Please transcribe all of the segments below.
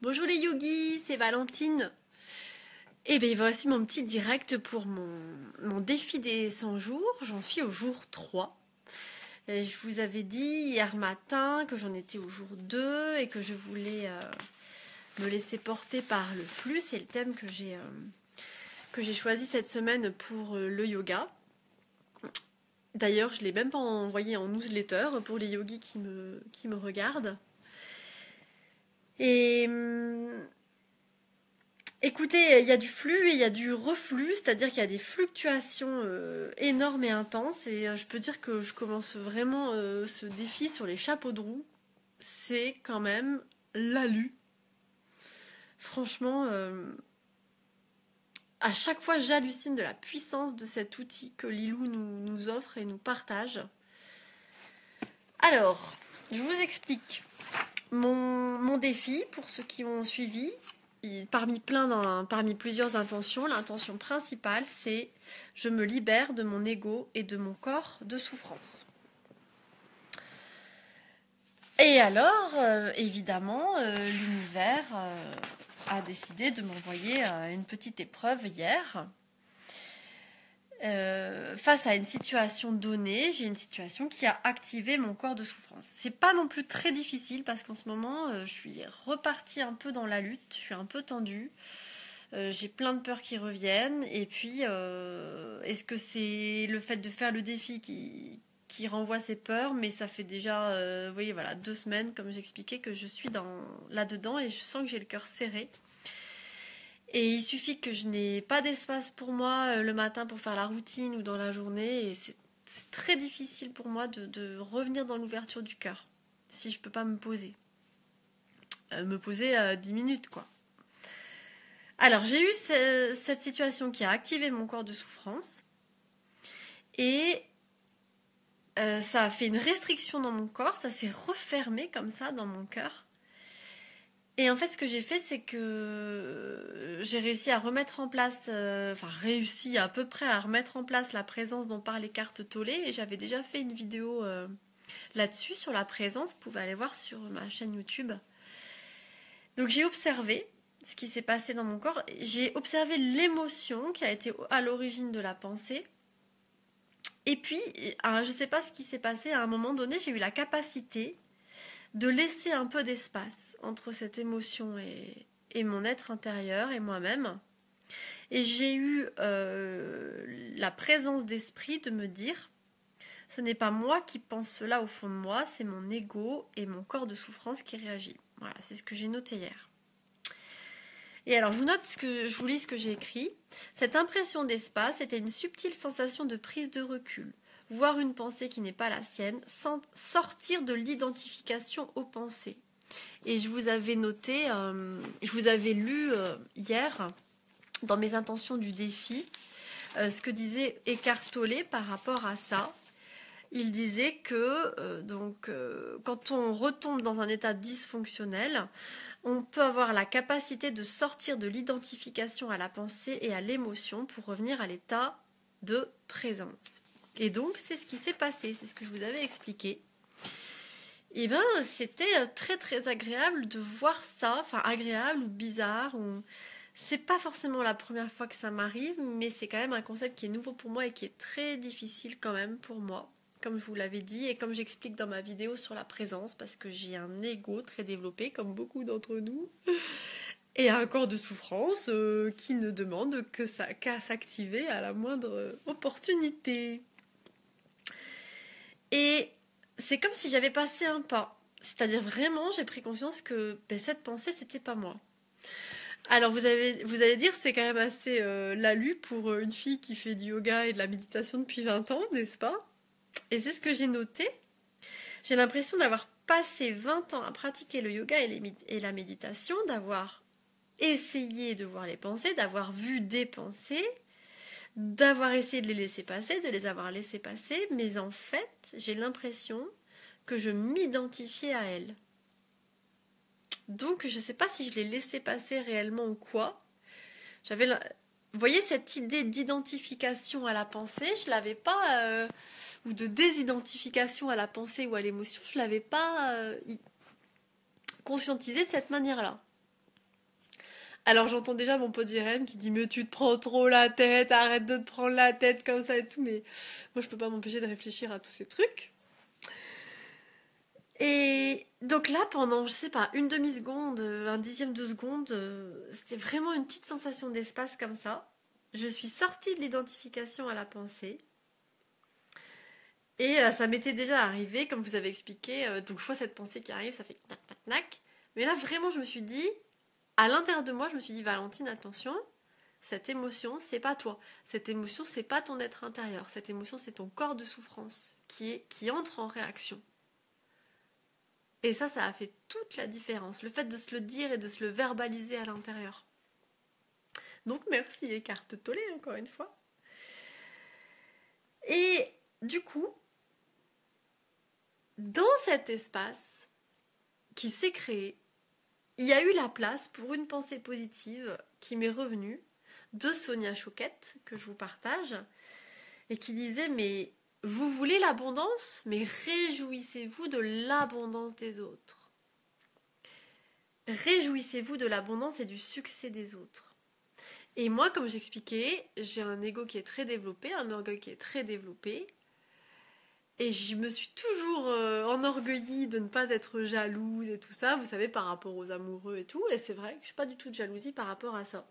Bonjour les yogis, c'est Valentine. Et bien voici mon petit direct pour mon défi des 100 jours. J'en suis au jour 3. Et je vous avais dit hier matin que j'en étais au jour 2 et que je voulais me laisser porter par le flux. C'est le thème que j'ai choisi cette semaine pour le yoga. D'ailleurs, je ne l'ai même pas envoyé en newsletter pour les yogis qui me regardent. Et écoutez, il y a du flux et il y a du reflux, c'est-à-dire qu'il y a des fluctuations énormes et intenses. Et je peux dire que je commence vraiment ce défi sur les chapeaux de roue. C'est quand même l'alu. Franchement, à chaque fois, j'hallucine de la puissance de cet outil que Lilou nous offre et nous partage. Alors, je vous explique mon défi pour ceux qui ont suivi. Parmi plusieurs intentions, l'intention principale, c'est je me libère de mon ego et de mon corps de souffrance. Et alors, évidemment, l'univers a décidé de m'envoyer une petite épreuve hier. Face à une situation donnée, j'ai une situation qui a activé mon corps de souffrance. C'est pas non plus très difficile parce qu'en ce moment, je suis repartie un peu dans la lutte, je suis un peu tendue. J'ai plein de peurs qui reviennent. Et puis, est-ce que c'est le fait de faire le défi qui renvoie ces peurs? Mais ça fait déjà, vous voyez, voilà, 2 semaines, comme j'expliquais, que je suis là-dedans et je sens que j'ai le cœur serré. Et il suffit que je n'ai pas d'espace pour moi le matin pour faire la routine ou dans la journée. Et c'est très difficile pour moi de revenir dans l'ouverture du cœur si je peux pas me poser. 10 minutes, quoi. Alors, j'ai eu cette situation qui a activé mon corps de souffrance. Et ça a fait une restriction dans mon corps. Ça s'est refermé comme ça dans mon cœur. Et en fait, ce que j'ai fait, c'est que j'ai réussi à remettre en place, réussi à peu près à remettre en place la présence dont parle Eckhart Tolle. Et j'avais déjà fait une vidéo là-dessus, sur la présence. Vous pouvez aller voir sur ma chaîne YouTube. Donc j'ai observé ce qui s'est passé dans mon corps. J'ai observé l'émotion qui a été à l'origine de la pensée. Et puis, je ne sais pas ce qui s'est passé, à un moment donné, j'ai eu la capacité de laisser un peu d'espace entre cette émotion et mon être intérieur et moi-même. Et j'ai eu la présence d'esprit de me dire, ce n'est pas moi qui pense cela au fond de moi, c'est mon ego et mon corps de souffrance qui réagit. Voilà, c'est ce que j'ai noté hier. Et alors, je vous lis ce que j'ai écrit. Cette impression d'espace était une subtile sensation de prise de recul. Voir une pensée qui n'est pas la sienne, sortir de l'identification aux pensées. Et je vous avais noté, je vous avais lu hier, dans mes intentions du défi, ce que disait Eckhart Tolle par rapport à ça. Il disait que quand on retombe dans un état dysfonctionnel, on peut avoir la capacité de sortir de l'identification à la pensée et à l'émotion pour revenir à l'état de présence. Et donc, c'est ce qui s'est passé, c'est ce que je vous avais expliqué. Et bien, c'était très très agréable de voir ça, enfin agréable ou bizarre, c'est pas forcément la première fois que ça m'arrive, mais c'est quand même un concept qui est nouveau pour moi et qui est très difficile quand même pour moi, comme je vous l'avais dit et comme j'explique dans ma vidéo sur la présence, parce que j'ai un ego très développé, comme beaucoup d'entre nous, et un corps de souffrance qui ne demande qu'à s'activer à la moindre opportunité. Et c'est comme si j'avais passé un pas. C'est-à-dire vraiment, j'ai pris conscience que cette pensée, c'était pas moi. Alors vous allez dire, c'est quand même assez lalu pour une fille qui fait du yoga et de la méditation depuis 20 ans, n'est-ce pas? Et c'est ce que j'ai noté. J'ai l'impression d'avoir passé 20 ans à pratiquer le yoga et la méditation, d'avoir essayé de voir les pensées, d'avoir vu des pensées, d'avoir essayé de les laisser passer, de les avoir laissées passer, mais en fait, j'ai l'impression que je m'identifiais à elles. Donc, je ne sais pas si je les laissais passer réellement ou quoi. Vous voyez, cette idée d'identification à la pensée, je l'avais pas, ou de désidentification à la pensée ou à l'émotion, je l'avais pas conscientisée de cette manière-là. Alors j'entends déjà mon pote Jérém qui dit mais tu te prends trop la tête, arrête de te prendre la tête comme ça et tout, mais moi je peux pas m'empêcher de réfléchir à tous ces trucs. Et donc là pendant je sais pas une demi-seconde, un dixième de seconde, c'était vraiment une petite sensation d'espace comme ça. Je suis sortie de l'identification à la pensée. Et ça m'était déjà arrivé, comme vous avez expliqué, donc je vois cette pensée qui arrive, ça fait knack, knack, knack. Mais là, vraiment, je me suis dit, à l'intérieur de moi, je me suis dit, Valentine, attention, cette émotion, c'est pas toi. Cette émotion, c'est pas ton être intérieur. Cette émotion, c'est ton corps de souffrance qui entre en réaction. Et ça a fait toute la différence. Le fait de se le dire et de se le verbaliser à l'intérieur. Donc merci, écarte tollée, encore une fois. Et du coup, dans cet espace qui s'est créé, il y a eu la place pour une pensée positive qui m'est revenue de Sonia Choquette, que je vous partage, et qui disait mais vous voulez l'abondance, mais réjouissez-vous de l'abondance des autres. Réjouissez-vous de l'abondance et du succès des autres. Et moi, comme j'expliquais, j'ai un ego qui est très développé, un orgueil qui est très développé. Et je me suis toujours enorgueillie de ne pas être jalouse et tout ça, vous savez, par rapport aux amoureux et tout. Et c'est vrai que je n'ai pas du tout de jalousie par rapport à ça.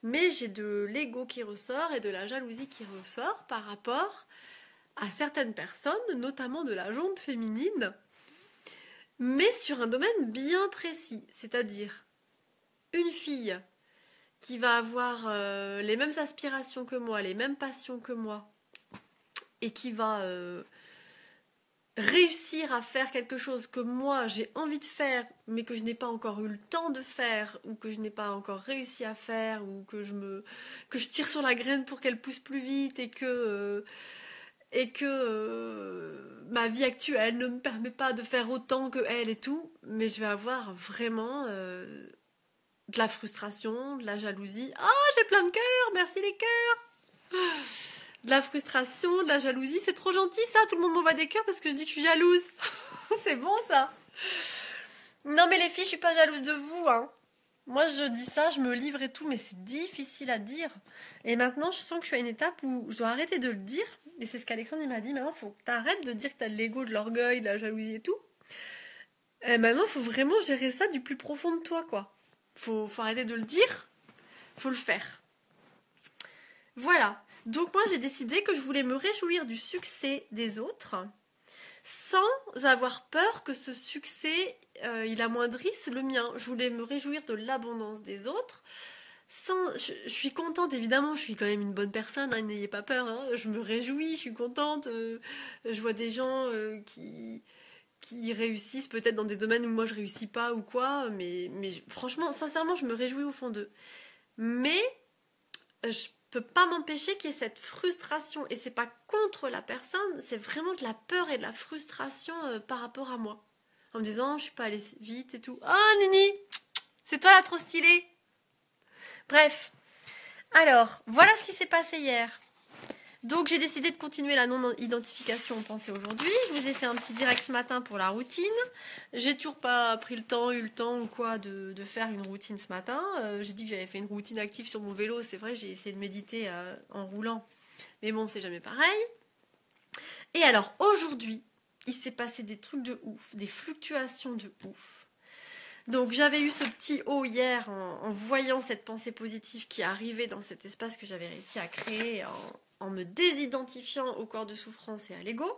Mais j'ai de l'ego qui ressort et de la jalousie qui ressort par rapport à certaines personnes, notamment de la jante féminine, mais sur un domaine bien précis. C'est-à-dire une fille qui va avoir les mêmes aspirations que moi, les mêmes passions que moi, et qui va réussir à faire quelque chose que moi j'ai envie de faire, mais que je n'ai pas encore eu le temps de faire, ou que je n'ai pas encore réussi à faire, ou que je tire sur la graine pour qu'elle pousse plus vite, et que ma vie actuelle ne me permet pas de faire autant que elle et tout, mais je vais avoir vraiment de la frustration, de la jalousie. Ah, j'ai plein de cœurs, merci les cœurs. De la frustration, de la jalousie, c'est trop gentil ça, tout le monde m'envoie des cœurs parce que je dis que je suis jalouse. C'est bon ça. Non mais les filles, je suis pas jalouse de vous, hein. Moi je dis ça, je me livre et tout, mais c'est difficile à dire. Et maintenant je sens que je suis à une étape où je dois arrêter de le dire. Et c'est ce qu'Alexandre m'a dit, maintenant faut que t'arrêtes de dire que t'as de l'ego, de l'orgueil, de la jalousie et tout. Et maintenant faut vraiment gérer ça du plus profond de toi, quoi. Faut arrêter de le dire, faut le faire. Voilà. Donc moi j'ai décidé que je voulais me réjouir du succès des autres sans avoir peur que ce succès il amoindrisse le mien. Je voulais me réjouir de l'abondance des autres. Je suis contente, évidemment, je suis quand même une bonne personne, hein, n'ayez pas peur, hein, je me réjouis, je suis contente, je vois des gens qui réussissent peut-être dans des domaines où moi je réussis pas ou quoi, mais franchement, sincèrement, je me réjouis au fond d'eux. Mais je peux pas m'empêcher qu'il y ait cette frustration, et c'est pas contre la personne, c'est vraiment de la peur et de la frustration par rapport à moi, en me disant je suis pas allée vite et tout. Oh Nini, c'est toi la trop stylée. Bref, alors voilà ce qui s'est passé hier. Donc j'ai décidé de continuer la non-identification en pensée aujourd'hui. Je vous ai fait un petit direct ce matin pour la routine. J'ai toujours pas eu le temps ou quoi de faire une routine ce matin. J'ai dit que j'avais fait une routine active sur mon vélo. C'est vrai, j'ai essayé de méditer en roulant. Mais bon, c'est jamais pareil. Et alors aujourd'hui, il s'est passé des trucs de ouf, des fluctuations de ouf. Donc j'avais eu ce petit haut hier en voyant cette pensée positive qui arrivait dans cet espace que j'avais réussi à créer en me désidentifiant au corps de souffrance et à l'ego.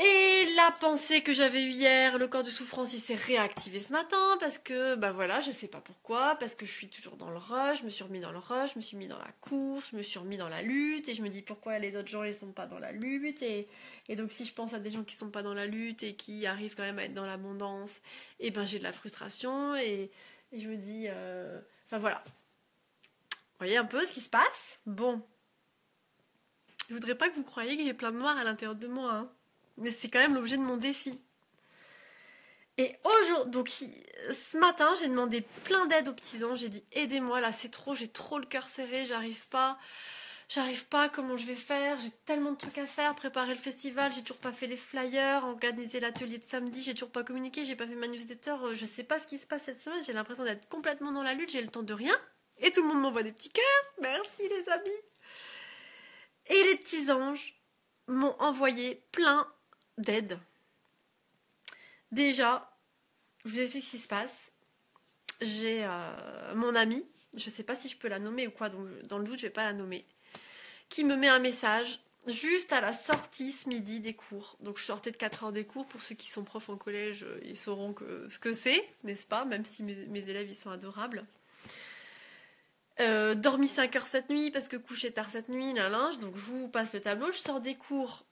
Et la pensée que j'avais eue hier, le corps de souffrance, il s'est réactivé ce matin parce que, bah voilà, je sais pas pourquoi, parce que je suis toujours dans le rush, je me suis remis dans le rush, je me suis mis dans la course, je me suis remis dans la lutte, et je me dis pourquoi les autres gens ils sont pas dans la lutte, et donc si je pense à des gens qui sont pas dans la lutte et qui arrivent quand même à être dans l'abondance, et ben j'ai de la frustration, et je me dis, enfin voilà. Vous voyez un peu ce qui se passe ? Bon. Je voudrais pas que vous croyiez que j'ai plein de noir à l'intérieur de moi, hein. Mais c'est quand même l'objet de mon défi. Et aujourd'hui, donc ce matin, j'ai demandé plein d'aide aux petits anges. J'ai dit aidez-moi, là c'est trop, j'ai trop le cœur serré, j'arrive pas. j'arrive pas, comment je vais faire, j'ai tellement de trucs à faire, préparer le festival, j'ai toujours pas fait les flyers, organiser l'atelier de samedi, j'ai toujours pas communiqué, j'ai pas fait ma newsletter, je sais pas ce qui se passe cette semaine, j'ai l'impression d'être complètement dans la lutte, j'ai le temps de rien. Et tout le monde m'envoie des petits cœurs, merci les amis. Et les petits anges m'ont envoyé plein d'aides. Déjà, je vous explique ce qui se passe. J'ai mon amie, je sais pas si je peux la nommer ou quoi, donc dans le doute je vais pas la nommer, qui me met un message juste à la sortie ce midi des cours. Donc je sortais de 4 heures des cours, pour ceux qui sont profs en collège, ils sauront ce que c'est, n'est-ce pas, même si mes élèves ils sont adorables. Dormi 5 heures cette nuit parce que couché tard cette nuit, donc je vous passe le tableau, je sors des cours,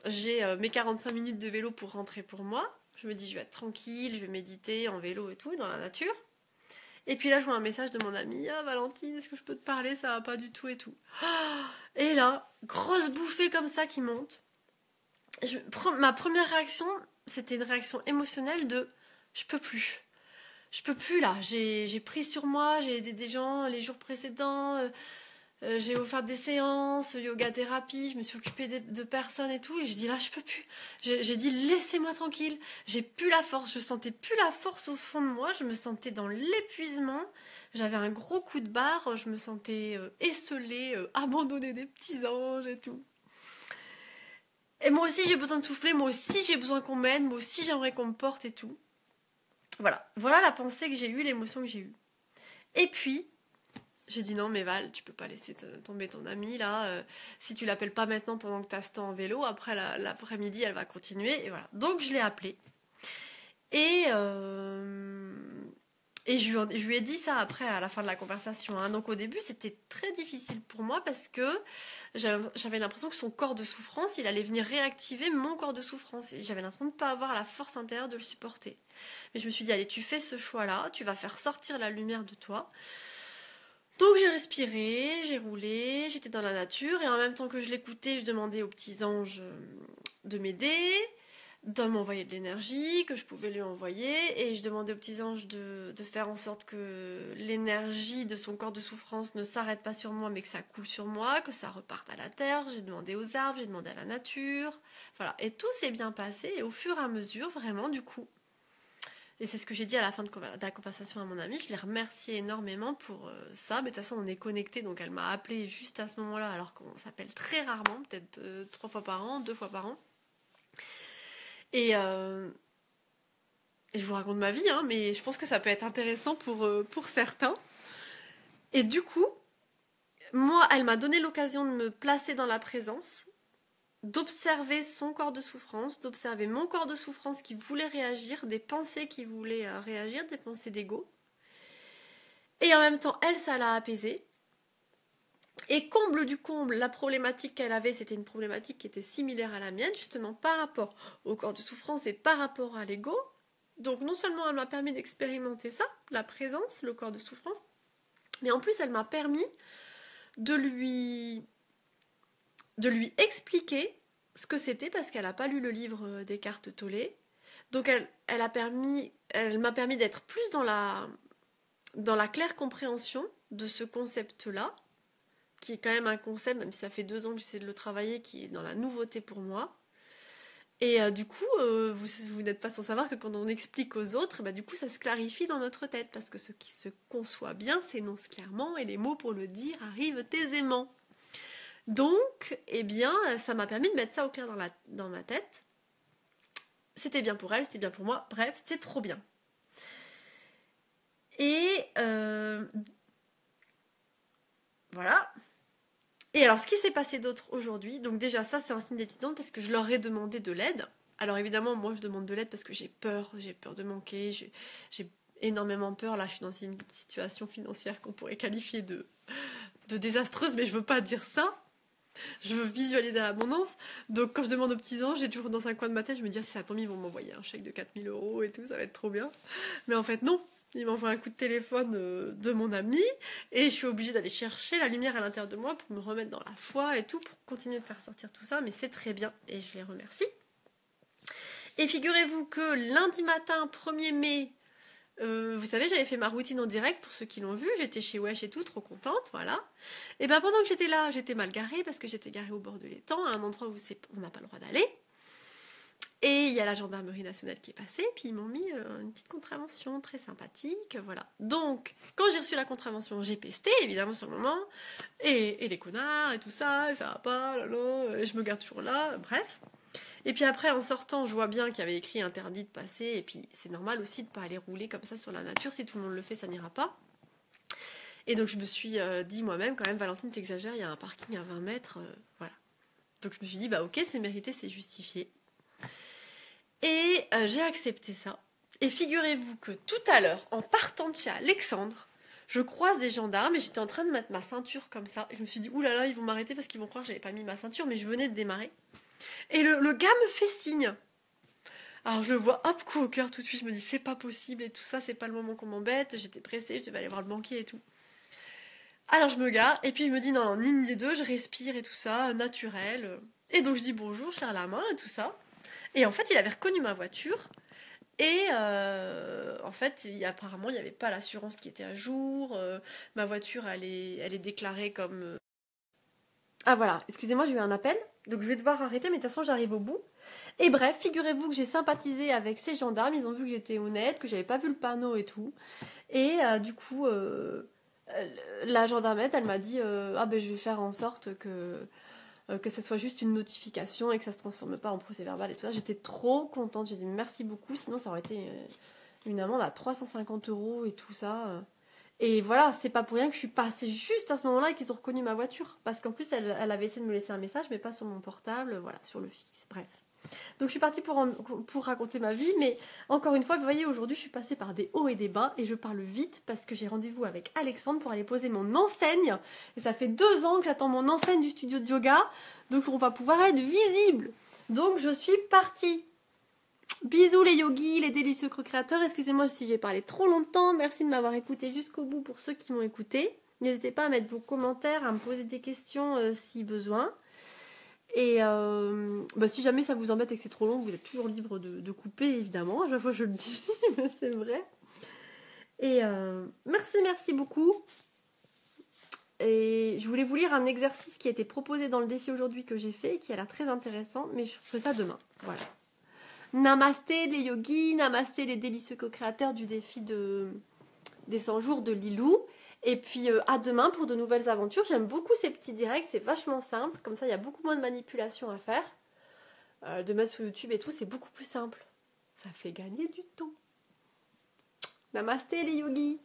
j'ai mes 45 minutes de vélo pour rentrer pour moi, je me dis je vais être tranquille, je vais méditer en vélo et tout, dans la nature. Et puis là je vois un message de mon amie, ah Valentine, est-ce que je peux te parler, ça va pas du tout et tout. Et là, grosse bouffée comme ça qui monte. Ma première réaction, c'était une réaction émotionnelle de je peux plus. Je peux plus là, j'ai pris sur moi, j'ai aidé des gens les jours précédents, j'ai offert des séances, yoga thérapie, je me suis occupée de personnes et tout, et je dis là je peux plus. J'ai dit laissez-moi tranquille, j'ai plus la force, je sentais plus la force au fond de moi, je me sentais dans l'épuisement, j'avais un gros coup de barre, je me sentais esseulée, abandonnée des petits anges et tout. Et moi aussi j'ai besoin de souffler, moi aussi j'ai besoin qu'on m'aide, moi aussi j'aimerais qu'on me porte et tout. Voilà la pensée que j'ai eue, l'émotion que j'ai eue. Et puis, j'ai dit non mais Val, tu peux pas laisser tomber ton amie là. Si tu l'appelles pas maintenant pendant que tu as ce temps en vélo, après l'après-midi elle va continuer. Et voilà. Donc je l'ai appelée. Et je lui ai dit ça après, à la fin de la conversation. Hein. Donc au début, c'était très difficile pour moi parce que j'avais l'impression que son corps de souffrance, il allait venir réactiver mon corps de souffrance. Et j'avais l'impression de ne pas avoir la force intérieure de le supporter. Mais je me suis dit, allez, tu fais ce choix-là, tu vas faire sortir la lumière de toi. Donc j'ai respiré, j'ai roulé, j'étais dans la nature. Et en même temps que je l'écoutais, je demandais aux petits anges de m'aider, de m'envoyer de l'énergie que je pouvais lui envoyer, et je demandais aux petits anges de faire en sorte que l'énergie de son corps de souffrance ne s'arrête pas sur moi mais que ça coule sur moi, que ça reparte à la terre. J'ai demandé aux arbres, j'ai demandé à la nature, voilà, et tout s'est bien passé, et au fur et à mesure, vraiment du coup, et c'est ce que j'ai dit à la fin de la conversation à mon amie, je l'ai remerciée énormément pour ça, mais de toute façon on est connectés, donc elle m'a appelée juste à ce moment-là alors qu'on s'appelle très rarement, peut-être 3 fois par an, 2 fois par an. Et je vous raconte ma vie, hein, mais je pense que ça peut être intéressant pour certains. Et du coup, moi, elle m'a donné l'occasion de me placer dans la présence, d'observer son corps de souffrance, d'observer mon corps de souffrance qui voulait réagir, des pensées qui voulaient réagir, des pensées d'ego. Et en même temps, elle, ça l'a apaisée. Et comble du comble, la problématique qu'elle avait, c'était une problématique qui était similaire à la mienne, justement par rapport au corps de souffrance et par rapport à l'ego. Donc non seulement elle m'a permis d'expérimenter ça, la présence, le corps de souffrance, mais en plus elle m'a permis de lui expliquer ce que c'était, parce qu'elle n'a pas lu le livre d'Eckhart Tolle. Donc elle m'a permis d'être plus dans la claire compréhension de ce concept-là, qui est quand même un concept, même si ça fait 2 ans que j'essaie de le travailler, qui est dans la nouveauté pour moi. Et du coup, vous n'êtes pas sans savoir que quand on explique aux autres, du coup ça se clarifie dans notre tête, parce que ce qui se conçoit bien s'énonce clairement, et les mots pour le dire arrivent aisément. Donc, eh bien, ça m'a permis de mettre ça au clair dans ma tête. C'était bien pour elle, c'était bien pour moi, bref, c'était trop bien. Et voilà. Et alors, ce qui s'est passé d'autre aujourd'hui, donc déjà ça c'est un signe des petits anges parce que je leur ai demandé de l'aide. Alors évidemment, moi je demande de l'aide parce que j'ai peur de manquer, j'ai énormément peur. Là, je suis dans une situation financière qu'on pourrait qualifier de désastreuse, mais je veux pas dire ça. Je veux visualiser l'abondance. Donc quand je demande aux petits anges, j'ai toujours dans un coin de ma tête, je me dis si ça tombe, ils vont m'envoyer un chèque de 4 000 € et tout, ça va être trop bien. Mais en fait non. Il m'envoie un coup de téléphone de mon ami et je suis obligée d'aller chercher la lumière à l'intérieur de moi pour me remettre dans la foi et tout, pour continuer de faire sortir tout ça, mais c'est très bien et je les remercie. Et figurez-vous que lundi matin, 1er mai, Vous savez, j'avais fait ma routine en direct pour ceux qui l'ont vu. J'étais chez Wesh et tout, trop contente, voilà. Et ben pendant que j'étais là, j'étais mal garée parce que j'étais garée au bord de l'étang, à un endroit où on n'a pas le droit d'aller. Et il y a la gendarmerie nationale qui est passée, puis ils m'ont mis une petite contravention très sympathique, voilà. Donc, quand j'ai reçu la contravention, j'ai pesté, évidemment, sur le moment, et les connards, et tout ça, et ça va pas, et je me garde toujours là, bref. Et puis après, en sortant, je vois bien qu'il y avait écrit interdit de passer, et puis c'est normal aussi de pas aller rouler comme ça sur la nature, si tout le monde le fait, ça n'ira pas. Et donc je me suis dit moi-même, quand même, Valentine, t'exagères, il y a un parking à 20 mètres, voilà. Donc je me suis dit, bah ok, c'est mérité, c'est justifié. Et j'ai accepté ça. Et figurez-vous que tout à l'heure, en partant de chez Alexandre, je croise des gendarmes et j'étais en train de mettre ma ceinture comme ça. Et je me suis dit, oulala, ils vont m'arrêter parce qu'ils vont croire que j'avais pas mis ma ceinture, mais je venais de démarrer. Et le gars me fait signe. Alors je le vois, hop, coup au cœur tout de suite. Je me dis, c'est pas possible et tout ça, c'est pas le moment qu'on m'embête. J'étais pressée, je devais aller voir le banquier et tout. Alors je me gare et puis je me dis, non, ni une des deux, je respire et tout ça, naturel. Et donc je dis bonjour, je serre la main et tout ça. Et en fait, il avait reconnu ma voiture. Et en fait, apparemment, il n'y avait pas l'assurance qui était à jour. Ma voiture, elle est déclarée comme... Ah voilà, excusez-moi, j'ai eu un appel. Donc je vais devoir arrêter, mais de toute façon, j'arrive au bout. Et bref, figurez-vous que j'ai sympathisé avec ces gendarmes. Ils ont vu que j'étais honnête, que j'avais pas vu le panneau et tout. Et du coup, la gendarmette, elle m'a dit ah ben je vais faire en sorte que ça soit juste une notification et que ça se transforme pas en procès verbal et tout ça. J'étais trop contente, j'ai dit merci beaucoup, sinon ça aurait été une amende à 350 € et tout ça. Et voilà, c'est pas pour rien que je suis passée juste à ce moment-là et qu'ils ont reconnu ma voiture. Parce qu'en plus, elle avait essayé de me laisser un message, mais pas sur mon portable, voilà, sur le fixe, bref. Donc je suis partie pour raconter ma vie, mais encore une fois, vous voyez, aujourd'hui, je suis passée par des hauts et des bas, et je parle vite parce que j'ai rendez-vous avec Alexandre pour aller poser mon enseigne. Et ça fait 2 ans que j'attends mon enseigne du studio de yoga, donc on va pouvoir être visible. Donc je suis partie. Bisous les yogis, les délicieux créateurs. Excusez-moi si j'ai parlé trop longtemps. Merci de m'avoir écouté jusqu'au bout pour ceux qui m'ont écouté. N'hésitez pas à mettre vos commentaires, à me poser des questions si besoin. Et si jamais ça vous embête et que c'est trop long, vous êtes toujours libre de couper, évidemment. À chaque fois je le dis, mais c'est vrai. Et merci beaucoup. Et je voulais vous lire un exercice qui a été proposé dans le défi aujourd'hui que j'ai fait, qui a l'air très intéressant, mais je ferai ça demain. Voilà. Namasté les yogis, namasté les délicieux co-créateurs du défi des 100 jours de Lilou. Et puis à demain pour de nouvelles aventures. J'aime beaucoup ces petits directs, c'est vachement simple. Comme ça, il y a beaucoup moins de manipulation à faire. De mettre sur YouTube et tout, c'est beaucoup plus simple. Ça fait gagner du temps. Namasté les yogis.